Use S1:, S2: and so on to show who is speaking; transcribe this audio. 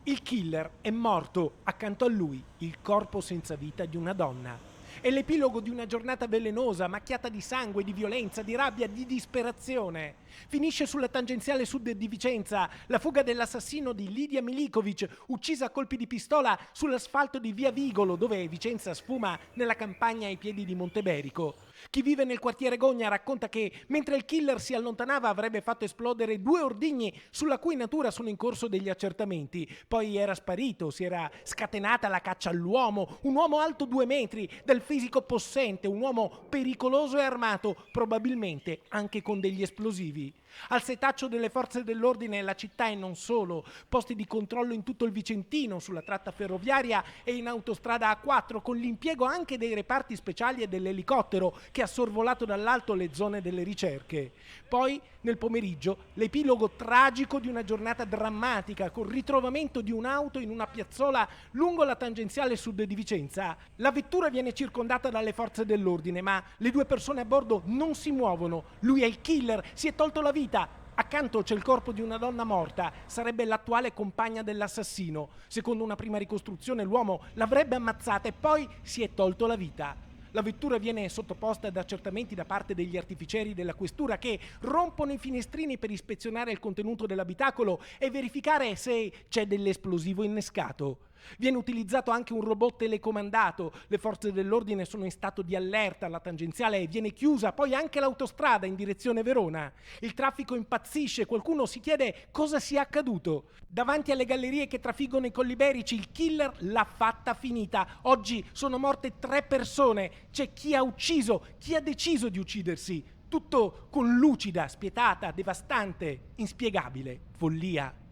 S1: Il killer è morto, accanto a lui il corpo senza vita di una donna. È l'epilogo di una giornata velenosa, macchiata di sangue, di violenza, di rabbia, di disperazione. Finisce sulla tangenziale sud di Vicenza, la fuga dell'assassino di Lidia Milikovic, uccisa a colpi di pistola sull'asfalto di Via Vigolo, dove Vicenza sfuma nella campagna ai piedi di Monteberico. Chi vive nel quartiere Gogna racconta che mentre il killer si allontanava avrebbe fatto esplodere 2 ordigni sulla cui natura sono in corso degli accertamenti. Poi era sparito, si era scatenata la caccia all'uomo, un uomo alto 2 metri, dal fisico possente, un uomo pericoloso e armato, probabilmente anche con degli esplosivi. Al setaccio delle forze dell'ordine la città e non solo, posti di controllo in tutto il Vicentino, sulla tratta ferroviaria e in autostrada A4, con l'impiego anche dei reparti speciali e dell'elicottero che ha sorvolato dall'alto le zone delle ricerche. Poi, nel pomeriggio, l'epilogo tragico di una giornata drammatica, col ritrovamento di un'auto in una piazzola lungo la tangenziale sud di Vicenza. La vettura viene circondata dalle forze dell'ordine, ma le 2 persone a bordo non si muovono. Lui è il killer, si è tolto la vita. Accanto c'è il corpo di una donna morta, sarebbe l'attuale compagna dell'assassino. Secondo una prima ricostruzione l'uomo l'avrebbe ammazzata e poi si è tolto la vita. La vettura viene sottoposta ad accertamenti da parte degli artificieri della questura che rompono i finestrini per ispezionare il contenuto dell'abitacolo e verificare se c'è dell'esplosivo innescato. Viene utilizzato anche un robot telecomandato, le forze dell'ordine sono in stato di allerta, la tangenziale viene chiusa, poi anche l'autostrada in direzione Verona. Il traffico impazzisce, qualcuno si chiede cosa sia accaduto. Davanti alle gallerie che trafiggono i Colli Iberici il killer l'ha fatta finita. Oggi sono morte 3 persone, c'è chi ha ucciso, chi ha deciso di uccidersi. Tutto con lucida, spietata, devastante, inspiegabile follia.